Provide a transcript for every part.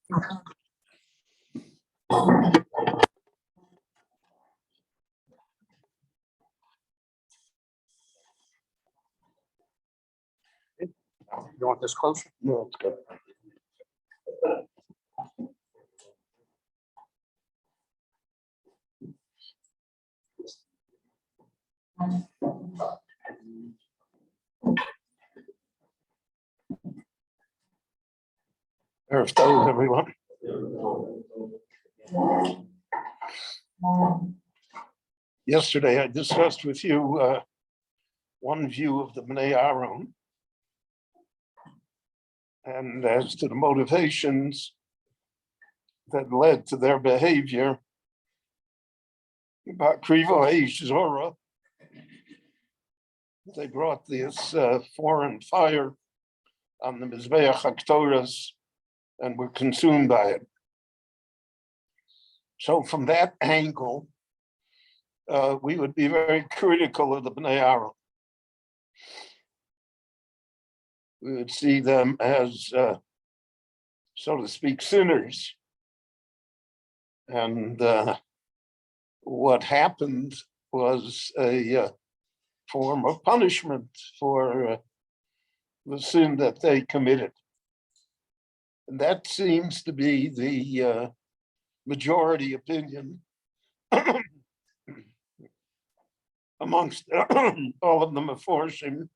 You want this closer? No, it's good. Erev Tov, everyone. Yesterday, I discussed with you one view of the Bnei Aaron, and as to the motivations that led to their behavior about Krivo Eish Zora. They brought this foreign fire on the Mizbeach HaKtoras and were consumed by it. So from that angle, we would be very critical of the Bnei Aaron. We would see them as, so to speak, sinners. And what happened was a form of punishment for the sin that they committed. And that seems to be the majority opinion amongst all of the Meforshim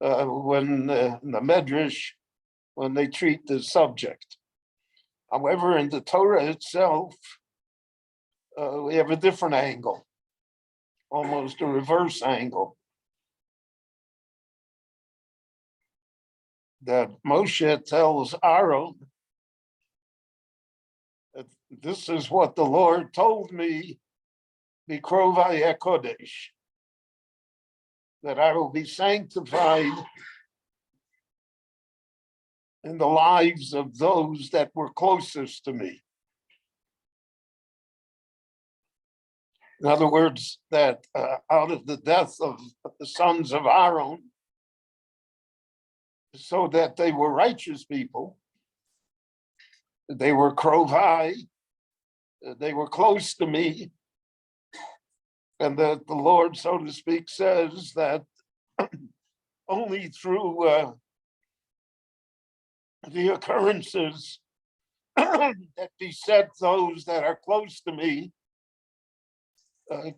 when the Medrash, when they treat the subject. However, in the Torah itself, we have a different angle, almost a reverse angle. That Moshe tells Aaron that this is what the Lord told me, Bikrovai Kodesh, that I will be sanctified in the lives of those that were closest to me. In other words, that out of the death of the sons of Aaron, so that they were righteous people, they were krovai, they were close to me, and that the Lord, so to speak, says that only through the occurrences that beset those that are close to me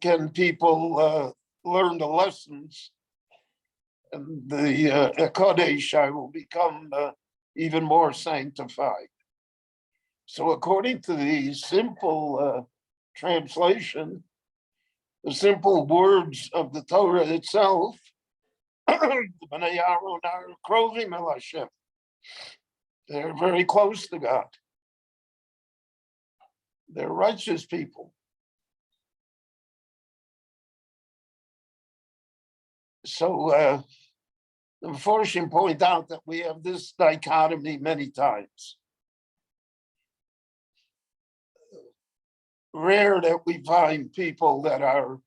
can people learn the lessons, and the Kodesh, I will become even more sanctified. So according to the simple translation, the simple words of the Torah itself, the Bnei Aaron are krovim el Hashem. They're very close to God. They're righteous people. So the Meforshim point out that we have this dichotomy many times. Rare that we find people that are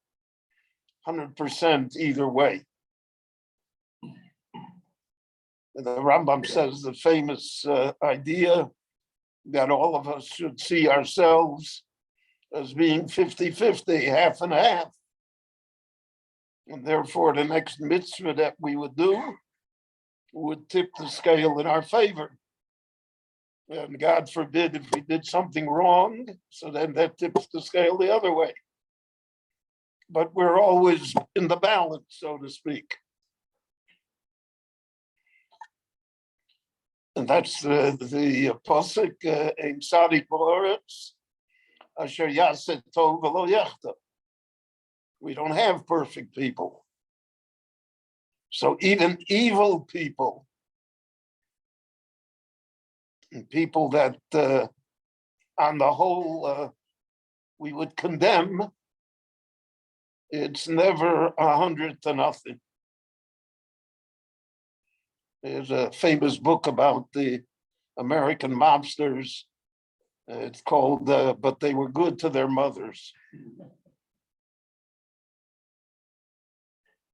100% either way. The Rambam says the famous idea that all of us should see ourselves as being 50-50, half and half. And therefore, the next mitzvah that we would do would tip the scale in our favor. And God forbid if we did something wrong, so then that tips the scale the other way. But we're always in the balance, so to speak. And that's the pasuk in Tzadik B'Oretz, Asher Yaseh Tov V'lo Yachta. We don't have perfect people. So even evil people, and people that on the whole we would condemn, it's never 100 to nothing. There's a famous book about the American mobsters. It's called But They Were Good to Their Mothers.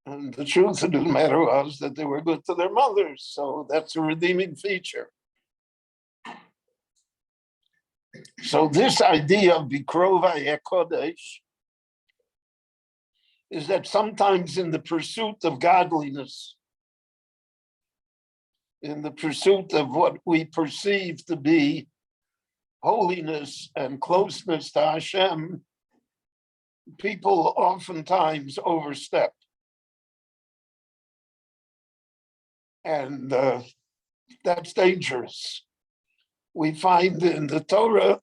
And the truth of the matter was that they were good to their mothers. So that's a redeeming feature. So this idea of Bikrovai Kodesh is that sometimes in the pursuit of godliness, in the pursuit of what we perceive to be holiness and closeness to Hashem, people oftentimes overstep. And that's dangerous. We find in the Torah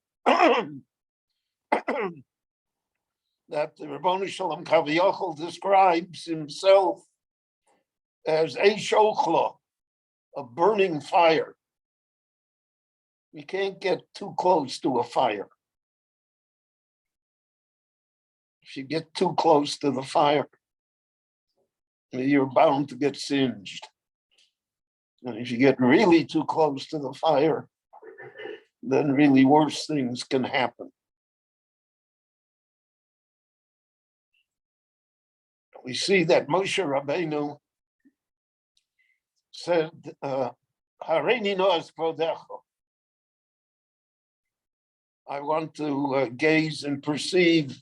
that the Rabbanu Shalom Kaviyachol describes himself as Eish Ochla, a burning fire. You can't get too close to a fire. If you get too close to the fire, you're bound to get singed. And if you get really too close to the fire, then really worse things can happen. We see that Moshe Rabbeinu said, Hareini noas kvodecho. I want to gaze and perceive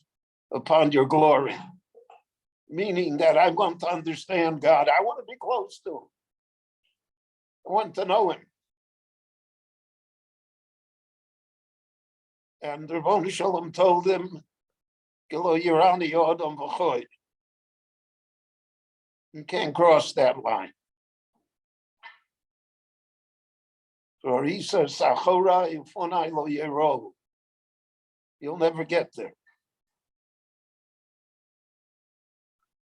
upon your glory. Meaning that I want to understand God. I want to be close to him. I want to know him. And the Rabbanu Shalom told him, Gilo Yirani Yodam V'choy. You can't cross that line. Or he says, Sachora Yufonai Lo Yero. You'll never get there.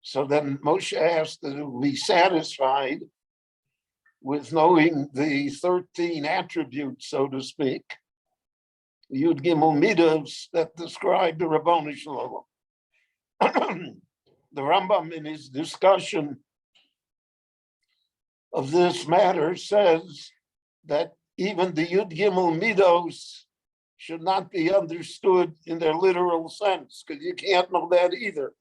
So then Moshe has to be satisfied with knowing the 13 attributes, so to speak, Yud Gimel Midos that describe the Rabbanu Shalom. The Rambam in his discussion of this matter says that even the Yud Gimel Midos should not be understood in their literal sense, because you can't know that either.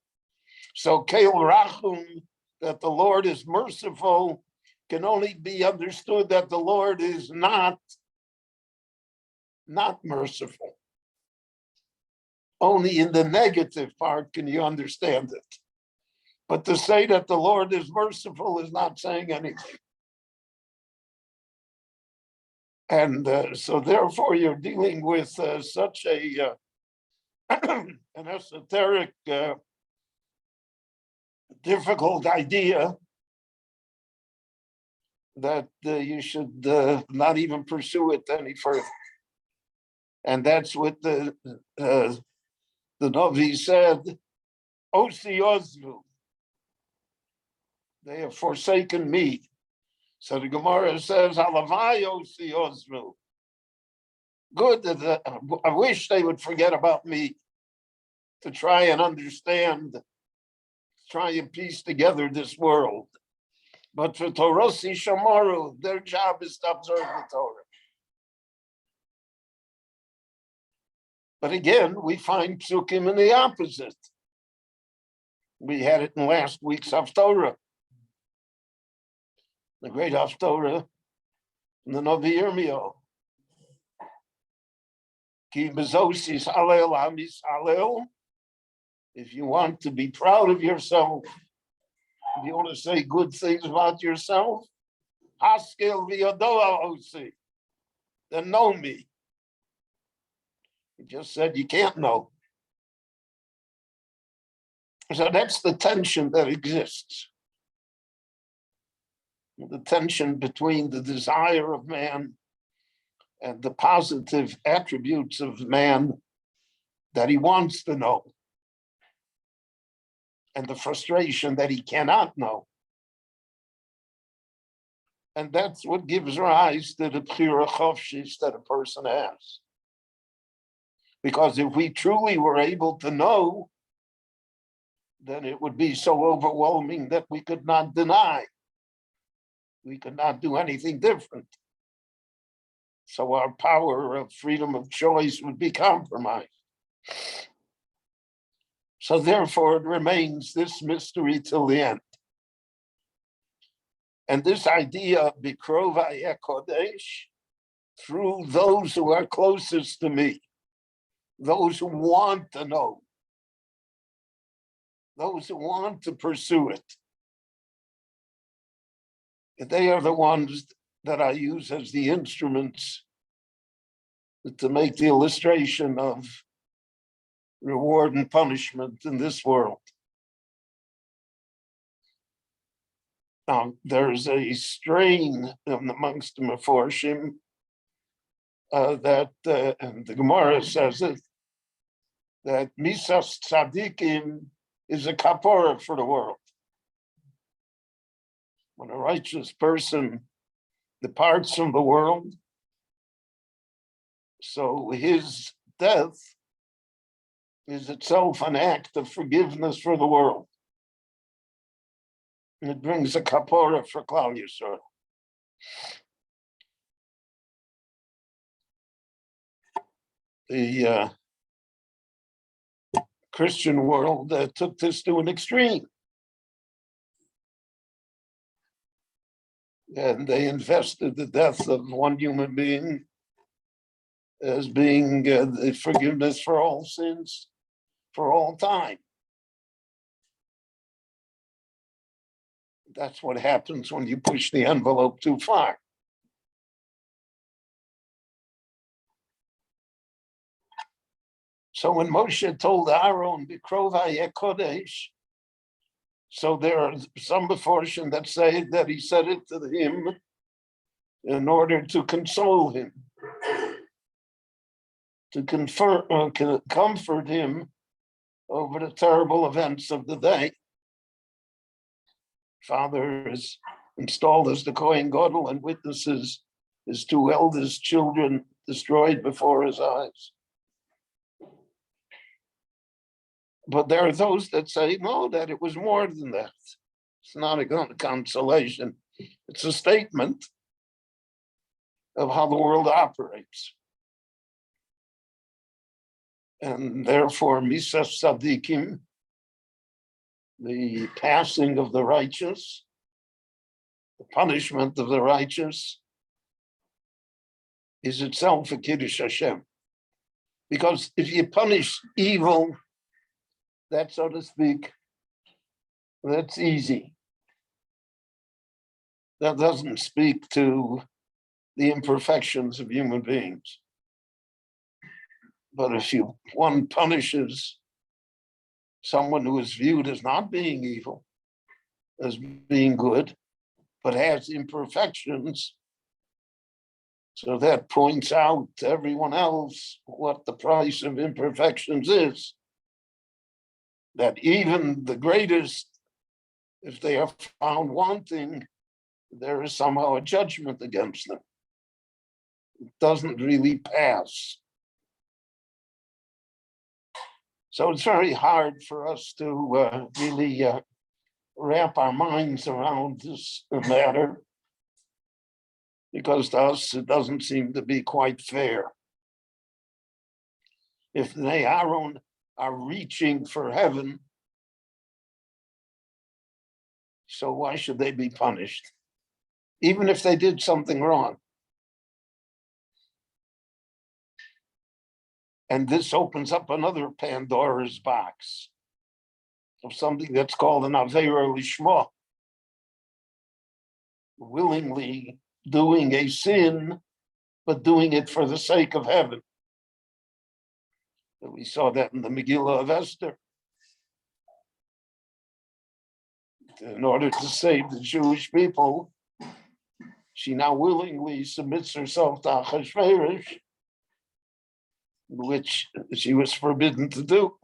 So Keil Rachum, that the Lord is merciful, can only be understood that the Lord is not merciful. Only in the negative part can you understand it. But to say that the Lord is merciful is not saying anything. And so therefore you're dealing with such a an esoteric, difficult idea that you should not even pursue it any further. And that's what the Navi said, Osi Ozvu. They have forsaken me. So the Gemara says, Halavai Osi Ozvu. Good, I wish they would forget about me to try and understand, try and piece together this world. But for Torosi Shamaru, their job is to observe the Torah. But again, we find psukim in the opposite. We had it in last week's Haftorah. The great Haftorah in the Navi Yirmiyahu. Ki bezosis halel amis halel. If you want to be proud of yourself, if you want to say good things about yourself, haskel v'yodoa osi, then know me. He just said you can't know. So that's the tension that exists. The tension between the desire of man and the positive attributes of man that he wants to know, and the frustration that he cannot know. And that's what gives rise to the Bchira Chavshis that a person has. Because if we truly were able to know, then it would be so overwhelming that we could not deny. We could not do anything different. So our power of freedom of choice would be compromised. So therefore it remains this mystery till the end. And this idea of Bikrovai Kodesh, through those who are closest to me, those who want to know, those who want to pursue it. They are the ones that I use as the instruments to make the illustration of reward and punishment in this world. Now, there's a strain amongst the Meforshim and the Gemara says it, that Misas Tzadikim is a kapora for the world. When a righteous person departs from the world, so his death is itself an act of forgiveness for the world. And it brings a kapora for Klal Yisrael. The Christian world took this to an extreme. And they invested the death of one human being as being the forgiveness for all sins for all time. That's what happens when you push the envelope too far. So when Moshe told Aaron, "Bikrovai Kodesh," so there are some Meforshim that say that he said it to him in order to console him, to comfort him over the terrible events of the day. Father is installed as the Kohen Gadol and witnesses his two eldest children destroyed before his eyes. But there are those that say, no, that it was more than that. It's not a consolation. It's a statement of how the world operates. And therefore, Misas Tzadikim, the passing of the righteous, the punishment of the righteous, is itself a Kiddush Hashem. Because if you punish evil, that, so to speak, that's easy. That doesn't speak to the imperfections of human beings. But if one punishes someone who is viewed as not being evil, as being good, but has imperfections, so that points out to everyone else what the price of imperfections is. That even the greatest, if they are found wanting, there is somehow a judgment against them. It doesn't really pass. So it's very hard for us to really wrap our minds around this matter, because to us it doesn't seem to be quite fair. If they are reaching for heaven, so why should they be punished? Even if they did something wrong. And this opens up another Pandora's box of something that's called an Aveira Lishma, willingly doing a sin, but doing it for the sake of heaven. We saw that in the Megillah of Esther. In order to save the Jewish people, she now willingly submits herself to Achashverosh, which she was forbidden to do.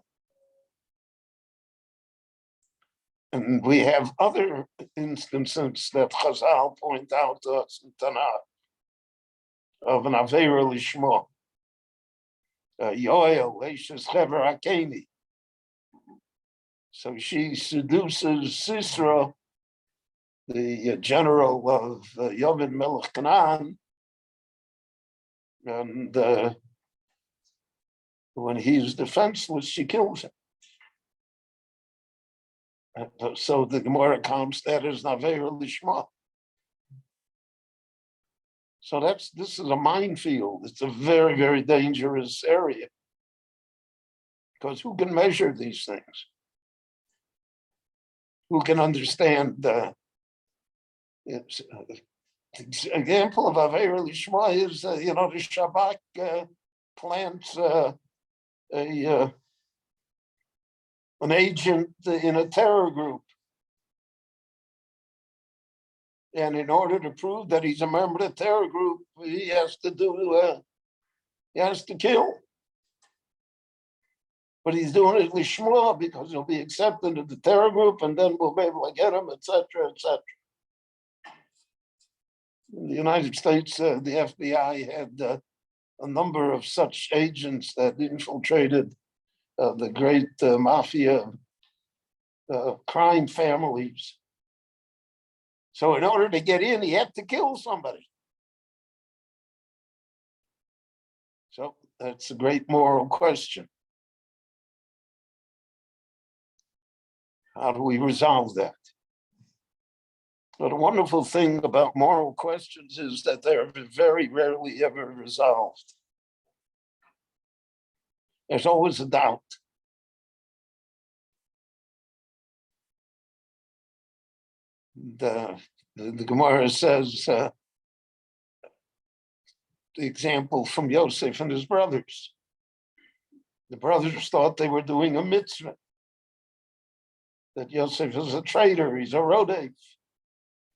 And we have other instances that Chazal point out to us in Tanakh of an Aveira Lishma. Yoel, Eishes Chever Hakeni. So she seduces Sisera, the general of Yavin Melech Canaan, and when he's defenseless, she kills him. So the Gemara counts that as Aveira Lishma. So this is a minefield. It's a very, very dangerous area. because who can measure these things? Who can understand the example of Aveira Lishma is, the Shabak plants an agent in a terror group. And in order to prove that he's a member of the terror group, he has to kill. But he's doing it lishma because he'll be accepted into the terror group, and then we'll be able to get him, etc., etc. In the United States, the FBI had a number of such agents that infiltrated the great mafia crime families. So in order to get in, he had to kill somebody. So that's a great moral question. How do we resolve that? But a wonderful thing about moral questions is that they're very rarely ever resolved. There's always a doubt. The Gemara says, the example from Yosef and his brothers. The brothers thought they were doing a mitzvah. That Yosef is a traitor, he's a rodef.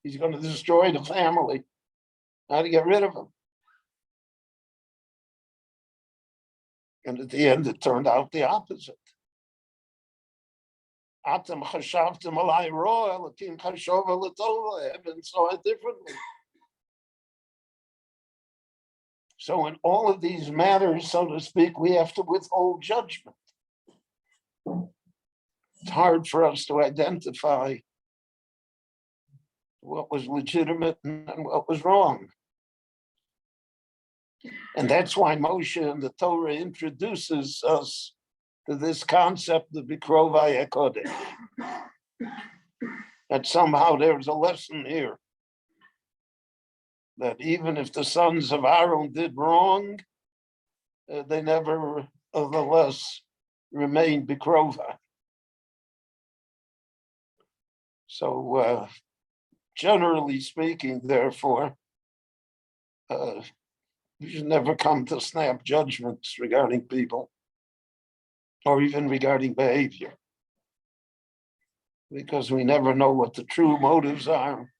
He's going to destroy the family. How to get rid of him? And at the end, it turned out the opposite. Heaven saw it differently. So in all of these matters, so to speak, we have to withhold judgment. It's hard for us to identify what was legitimate and what was wrong. And that's why Moshe in the Torah introduces us to this concept of Bikrovai HaKodesh. That somehow there's a lesson here. That even if the sons of Aaron did wrong, they nevertheless remained Bikrovai. So generally speaking, therefore, you should never come to snap judgments regarding people or even regarding behavior, because we never know what the true motives are.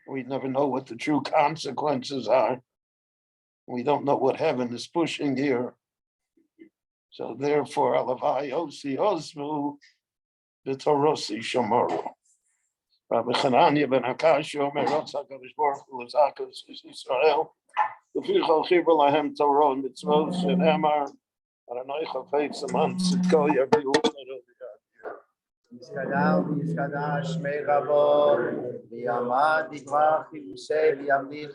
We never know what the true consequences are. We don't know what heaven is pushing here. So therefore, Alavai Osi Osmu B'Torosi Shomaru. Rabbi Chananya ben Akash Omer Rotza Kadosh Baruch Hu L'Zakas Yisrael L'Fichol Chibur Lahem Torah and Mitzvot Shenemar Adonai Chafetz Saman Tzidko Yaviu Yishkadash Mei Rabo, Yamad Yitvach Yusei Yamlich